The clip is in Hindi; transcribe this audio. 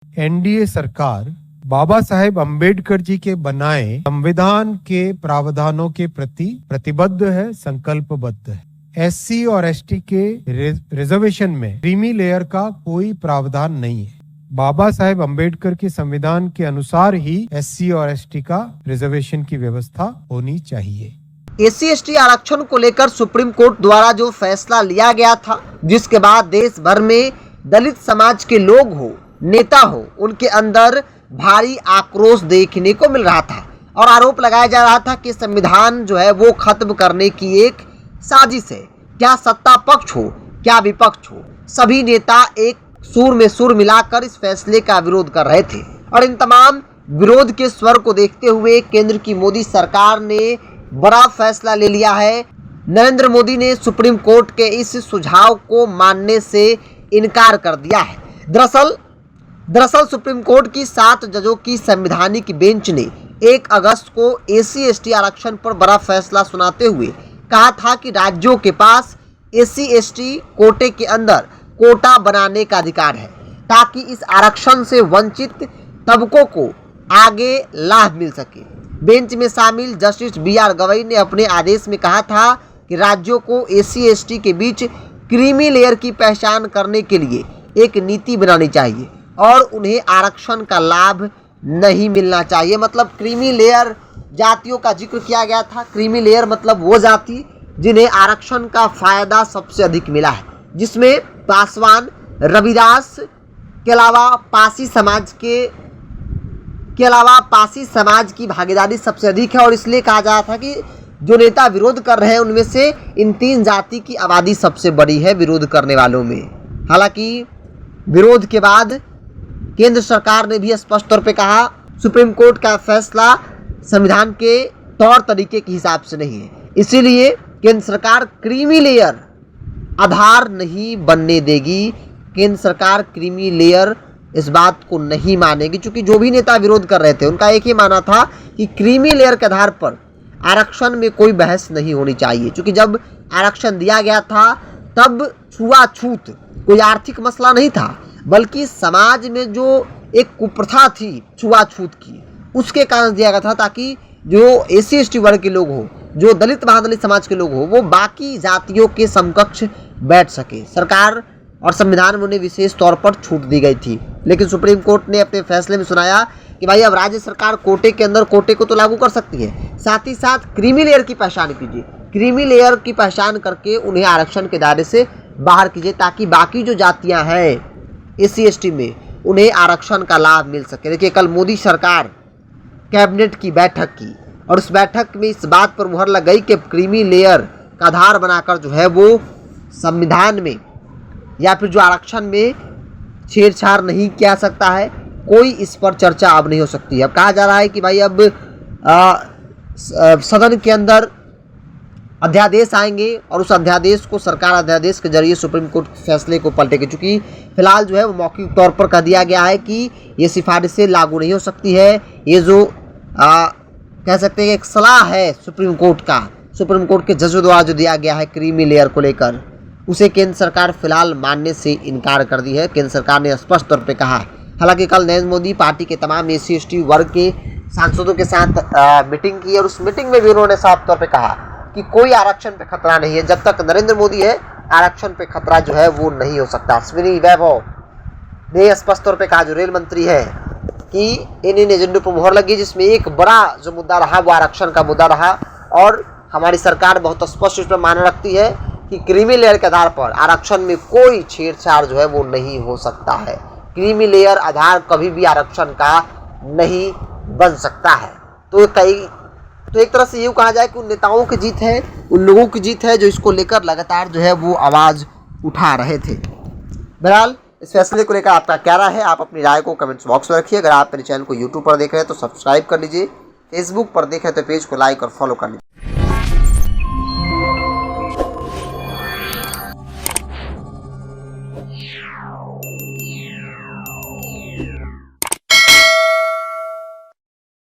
एनडीए सरकार बाबा साहेब अम्बेडकर जी के बनाए संविधान के प्रावधानों के प्रति प्रतिबद्ध है, संकल्पबद्ध है। एससी और एसटी के रिजर्वेशन में क्रीमी लेयर का कोई प्रावधान नहीं है। बाबा साहेब अम्बेडकर के संविधान के अनुसार ही एससी और एसटी का रिजर्वेशन की व्यवस्था होनी चाहिए। एससी एसटी आरक्षण को लेकर सुप्रीम कोर्ट द्वारा जो फैसला लिया गया था, जिसके बाद देश भर में दलित समाज के लोग हो, नेता हो, उनके अंदर भारी आक्रोश देखने को मिल रहा था और आरोप लगाया जा रहा था कि संविधान जो है वो खत्म करने की एक साजिश है। क्या सत्ता पक्ष हो, क्या विपक्ष हो, सभी नेता एक सुर में सुर मिलाकर इस फैसले का विरोध कर रहे थे और इन तमाम विरोध के स्वर को देखते हुए केंद्र की मोदी सरकार ने बड़ा फैसला ले लिया है। नरेंद्र मोदी ने सुप्रीम कोर्ट के इस सुझाव को मानने से इनकार कर दिया है। दरअसल सुप्रीम कोर्ट की 7 जजों की संवैधानिक बेंच ने 1 अगस्त को एससी एसटी आरक्षण पर बड़ा फैसला सुनाते हुए कहा था कि राज्यों के पास एससी एसटी कोटे के अंदर कोटा बनाने का अधिकार है ताकि इस आरक्षण से वंचित तबकों को आगे लाभ मिल सके। बेंच में शामिल जस्टिस BR गवई ने अपने आदेश में कहा था कि राज्यों को एससी एसटी के बीच क्रीमी लेयर की पहचान करने के लिए एक नीति बनानी चाहिए और उन्हें आरक्षण का लाभ नहीं मिलना चाहिए। मतलब क्रीमी लेयर जातियों का जिक्र किया गया था। क्रीमी लेयर मतलब वो जाति जिन्हें आरक्षण का फायदा सबसे अधिक मिला है, जिसमें पासवान, रविदास के अलावा पासी समाज की भागीदारी सबसे अधिक है और इसलिए कहा जा रहा था कि जो नेता विरोध कर रहे हैं उनमें से इन 3 जाति की आबादी सबसे बड़ी है विरोध करने वालों में। हालांकि विरोध के बाद केंद्र सरकार ने भी स्पष्ट तौर पे कहा सुप्रीम कोर्ट का फैसला संविधान के तौर तरीके के हिसाब से नहीं है, इसीलिए केंद्र सरकार क्रीमी लेयर आधार नहीं बनने देगी। केंद्र सरकार क्रीमी लेयर इस बात को नहीं मानेगी, क्योंकि जो भी नेता विरोध कर रहे थे उनका एक ही मानना था कि क्रीमी लेयर के आधार पर आरक्षण में कोई बहस नहीं होनी चाहिए। क्योंकि जब आरक्षण दिया गया था तब छुआछूत कोई आर्थिक मसला नहीं था, बल्कि समाज में जो एक कुप्रथा थी छुआछूत की, उसके कारण दिया गया था ताकि जो एससी एसटी वर्ग के लोग हो, जो दलित महादलित समाज के लोग हो, वो बाकी जातियों के समकक्ष बैठ सके। सरकार और संविधान में उन्हें विशेष तौर पर छूट दी गई थी, लेकिन सुप्रीम कोर्ट ने अपने फैसले में सुनाया कि भाई अब राज्य सरकार कोटे के अंदर कोटे को तो लागू कर सकती है, साथ ही साथ क्रीमी लेयर की पहचान कीजिए। क्रीमी लेयर की पहचान करके उन्हें आरक्षण के दायरे से बाहर कीजिए ताकि बाकी जो जातियां हैं एससी एसटी में उन्हें आरक्षण का लाभ मिल सके। देखिए, कल मोदी सरकार कैबिनेट की बैठक की और उस बैठक में इस बात पर मुहर लग गई कि क्रीमी लेयर का आधार बनाकर जो है वो संविधान में या फिर जो आरक्षण में छेड़छाड़ नहीं किया सकता है, कोई इस पर चर्चा अब नहीं हो सकती है। अब कहा जा रहा है कि भाई अब सदन के अंदर अध्यादेश आएंगे और उस अध्यादेश को सरकार अध्यादेश के जरिए सुप्रीम कोर्ट के फैसले को पलटेगी। चूँकि फिलहाल जो है वो मौखिक तौर पर कह दिया गया है कि ये सिफारिशें लागू नहीं हो सकती है। ये जो कह सकते हैं एक सलाह है सुप्रीम कोर्ट के जजों द्वारा जो दिया गया है क्रीमी लेयर को लेकर, उसे केंद्र सरकार फिलहाल मानने से इनकार कर दी है। केंद्र सरकार ने स्पष्ट तौर पे कहा। हालांकि कल नरेंद्र मोदी पार्टी के तमाम एससी एसटी वर्ग के सांसदों के साथ मीटिंग की और उस मीटिंग में भी उन्होंने साफ तौर पे कहा कि कोई आरक्षण पे खतरा नहीं है। जब तक नरेंद्र मोदी है आरक्षण पे खतरा जो है वो नहीं हो सकता। अश्विनी वैभव ने स्पष्ट तौर पे कहा, जो रेल मंत्री है, कि इन एजेंडों पर मुहर लगी, जिसमें एक बड़ा जो मुद्दा रहा वो आरक्षण का मुद्दा रहा और हमारी सरकार बहुत स्पष्ट इस पर मान्य रखती है कि क्रीमी लेयर के आधार पर आरक्षण में कोई छेड़छाड़ जो है वो नहीं हो सकता है। क्रीमी लेयर आधार कभी भी आरक्षण का नहीं बन सकता है। तो एक तरह से यूँ कहा जाए कि उन नेताओं की जीत है, उन लोगों की जीत है जो इसको लेकर लगातार जो है वो आवाज़ उठा रहे थे। बहरहाल इस फैसले को लेकर आपका क्या राय है, आप अपनी राय को कमेंट्स बॉक्स में रखिए। अगर आप मेरे चैनल को यूट्यूब पर देख रहे हैं तो सब्सक्राइब कर लीजिए, फेसबुक पर देखें तो पेज को लाइक और फॉलो कर लीजिए।